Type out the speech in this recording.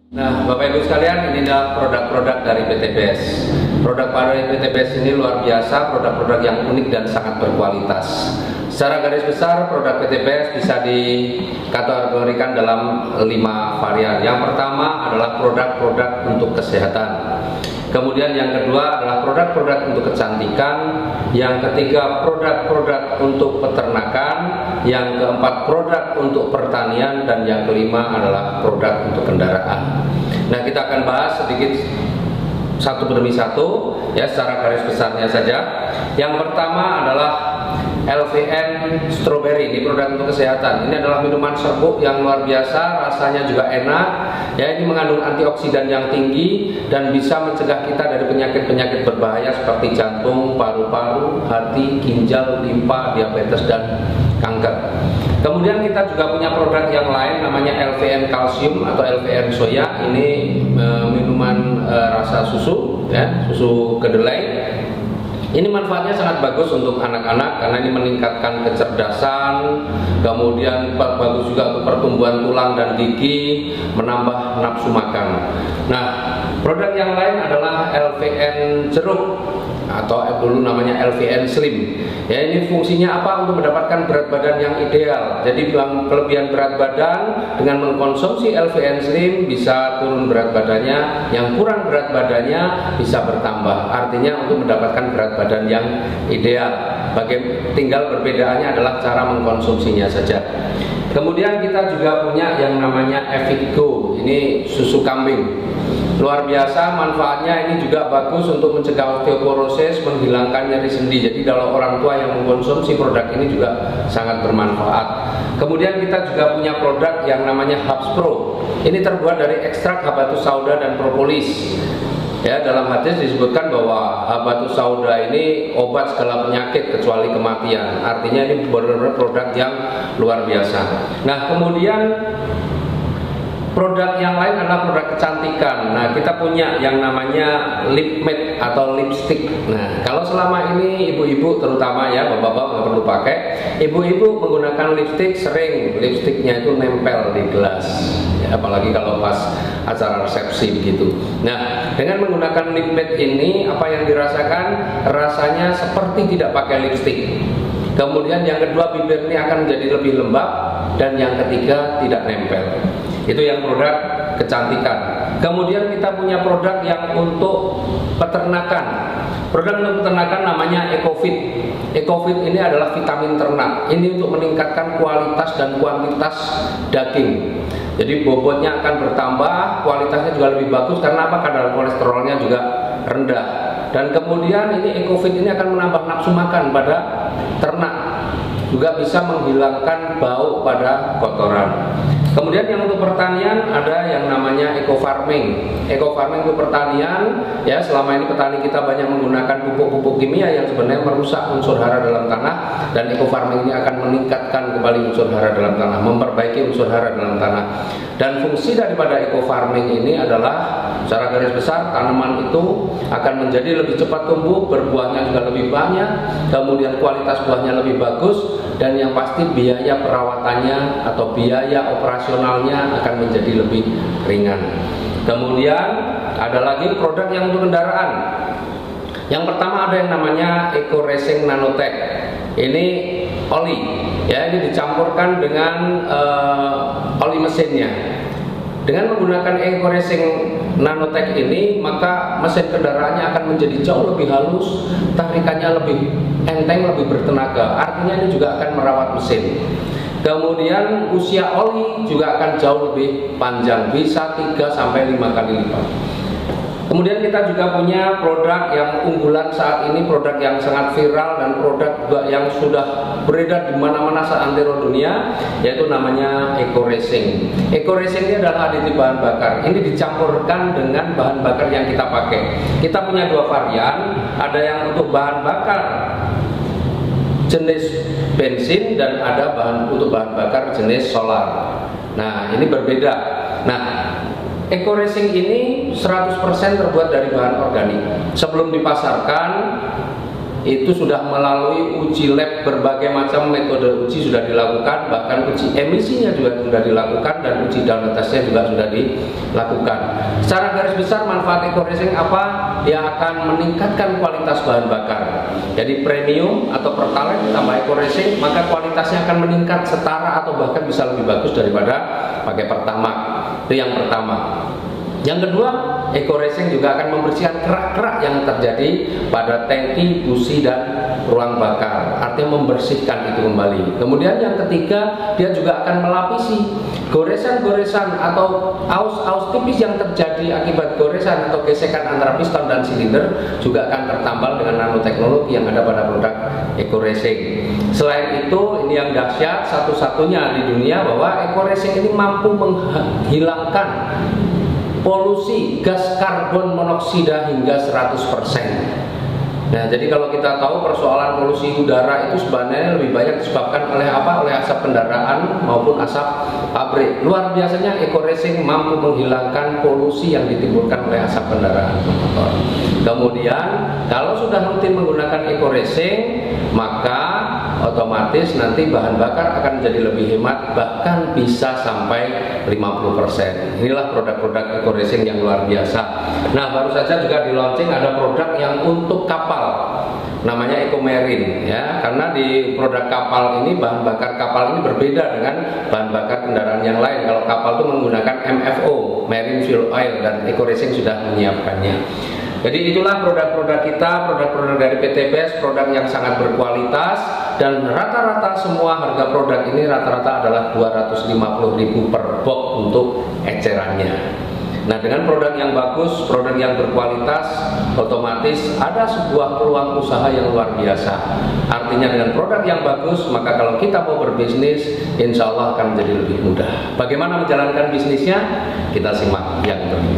Nah, Bapak Ibu sekalian, ini adalah produk-produk dari PT BES. Produk dari PT BES ini luar biasa, produk-produk yang unik dan sangat berkualitas. Secara garis besar, produk PT BES bisa dikategorikan dalam 5 varian. Yang pertama adalah produk-produk untuk kesehatan. Kemudian yang kedua adalah produk-produk untuk kecantikan. Yang ketiga, produk-produk untuk peternakan. Yang keempat, produk untuk pertanian. Dan yang kelima adalah produk untuk kendaraan. Nah, kita akan bahas sedikit satu demi satu, ya, secara garis besarnya saja. Yang pertama adalah LVN Strawberry, ini produk untuk kesehatan. Ini adalah minuman serbuk yang luar biasa, rasanya juga enak. Ya, ini mengandung antioksidan yang tinggi dan bisa mencegah kita dari penyakit-penyakit berbahaya seperti jantung, paru-paru, hati, ginjal, limpa, diabetes, dan kanker. Kemudian kita juga punya produk yang lain namanya LVN Calcium atau LVN Soya. Ini minuman rasa susu, ya, susu kedelai. Ini manfaatnya sangat bagus untuk anak-anak karena ini meningkatkan kecerdasan, kemudian bagus juga untuk pertumbuhan tulang dan gigi, menambah nafsu makan. Nah, produk yang lain adalah LVN jeruk atau dulu namanya LVN Slim. Ya, ini fungsinya apa? Untuk mendapatkan berat badan yang ideal. Jadi kelebihan berat badan dengan mengkonsumsi LVN Slim bisa turun berat badannya, yang kurang berat badannya bisa bertambah. Artinya untuk mendapatkan berat badan yang ideal. Tinggal perbedaannya adalah cara mengkonsumsinya saja. Kemudian kita juga punya yang namanya Evigo. Ini susu kambing. Luar biasa manfaatnya, ini juga bagus untuk mencegah osteoporosis, menghilangkan nyeri sendi. Jadi kalau orang tua yang mengkonsumsi produk ini juga sangat bermanfaat. Kemudian kita juga punya produk yang namanya Hubs Pro. Ini terbuat dari ekstrak habatus sauda dan propolis. Ya, dalam hadis disebutkan bahwa habatus sauda ini obat segala penyakit kecuali kematian. Artinya ini benar-benar produk yang luar biasa. Nah, kemudian produk yang lain adalah produk kecantikan. Nah, kita punya yang namanya lip matte atau lipstick. Nah, kalau selama ini ibu-ibu terutama, ya, bapak-bapak nggak perlu pakai. Ibu-ibu menggunakan lipstick, sering lipsticknya itu nempel di gelas, ya, apalagi kalau pas acara resepsi begitu. Nah, dengan menggunakan lip matte ini, apa yang dirasakan? Rasanya seperti tidak pakai lipstick. Kemudian yang kedua, bibir ini akan menjadi lebih lembab, dan yang ketiga tidak nempel. Itu yang produk kecantikan. Kemudian kita punya produk yang untuk peternakan. Produk untuk peternakan namanya EcoFit. EcoFit ini adalah vitamin ternak. Ini untuk meningkatkan kualitas dan kuantitas daging. Jadi bobotnya akan bertambah, kualitasnya juga lebih bagus karena apa? Kadar kolesterolnya juga rendah. Dan kemudian ini EcoFit ini akan menambah nafsu makan pada ternak. Juga bisa menghilangkan bau pada kotoran. Kemudian yang untuk pertanian ada yang namanya eco farming. Eco farming untuk pertanian, ya, selama ini petani kita banyak menggunakan pupuk-pupuk kimia yang sebenarnya merusak unsur hara dalam tanah, dan eco farming ini akan meningkatkan kembali unsur hara dalam tanah, memperbaiki unsur hara dalam tanah. Dan fungsi daripada eco farming ini adalah secara garis besar tanaman itu akan menjadi lebih cepat tumbuh, berbuahnya juga lebih banyak, kemudian kualitas buahnya lebih bagus, dan yang pasti biaya perawatannya atau biaya operasionalnya akan menjadi lebih ringan. Kemudian ada lagi produk yang untuk kendaraan. Yang pertama ada yang namanya Eco Racing Nanotech. Ini oli, ya, ini dicampurkan dengan oli mesinnya. Dengan menggunakan Eco Racing Nanotech ini, maka mesin kendaraannya akan menjadi jauh lebih halus, tarikannya lebih enteng, lebih bertenaga. Artinya ini juga akan merawat mesin. Kemudian usia oli juga akan jauh lebih panjang, bisa 3-5 kali lipat. Kemudian kita juga punya produk yang unggulan saat ini, produk yang sangat viral dan produk juga yang sudah beredar di mana-mana seantero dunia, yaitu namanya Eco Racing. Eco Racing ini adalah aditif bahan bakar. Ini dicampurkan dengan bahan bakar yang kita pakai. Kita punya 2 varian, ada yang untuk bahan bakar jenis bensin dan ada untuk bahan bakar jenis solar. Nah, ini berbeda. Nah, Eco Racing ini 100% terbuat dari bahan organik. Sebelum dipasarkan, itu sudah melalui uji lab, berbagai macam metode uji sudah dilakukan, bahkan uji emisinya juga sudah dilakukan, dan uji down tesnya juga sudah dilakukan. Secara garis besar manfaat eco racing apa? Dia akan meningkatkan kualitas bahan bakar. Jadi premium atau pertalite ditambah eco racing, maka kualitasnya akan meningkat setara atau bahkan bisa lebih bagus daripada pakai pertamax. Itu yang pertama. Yang kedua, eco racing juga akan membersihkan kerak-kerak yang terjadi pada tangki, busi, dan ruang bakar. Artinya membersihkan itu kembali. Kemudian yang ketiga, dia juga akan melapisi goresan-goresan atau aus-aus tipis yang terjadi akibat goresan atau gesekan antara piston dan silinder, juga akan tertambal dengan nanoteknologi yang ada pada produk eco racing. Selain itu, ini yang dahsyat satu-satunya di dunia bahwa eco racing ini mampu menghilangkan polusi gas karbon monoksida hingga 100%. Nah, jadi kalau kita tahu persoalan polusi udara itu sebenarnya lebih banyak disebabkan oleh apa? Oleh asap kendaraan maupun asap pabrik. Luar biasanya eco racing mampu menghilangkan polusi yang ditimbulkan oleh asap kendaraan motor. Kemudian kalau sudah rutin menggunakan eco racing, maka otomatis nanti bahan bakar akan jadi lebih hemat, bahkan bisa sampai 50%. Inilah produk-produk eco racing yang luar biasa. Nah, baru saja juga di launching ada produk yang untuk kapal, namanya Eco Marine, ya, karena di produk kapal ini, bahan bakar kapal ini berbeda dengan bahan bakar kendaraan yang lain. Kalau kapal itu menggunakan MFO, Marine Fuel Oil, dan Eco Racing sudah menyiapkannya. Jadi itulah produk-produk kita, produk-produk dari PT BES, produk yang sangat berkualitas, dan rata-rata semua harga produk ini rata-rata adalah 250.000 per box untuk ecerannya. Nah, dengan produk yang bagus, produk yang berkualitas, otomatis ada sebuah peluang usaha yang luar biasa. Artinya dengan produk yang bagus, maka kalau kita mau berbisnis, insya Allah akan menjadi lebih mudah. Bagaimana menjalankan bisnisnya? Kita simak yang berikut.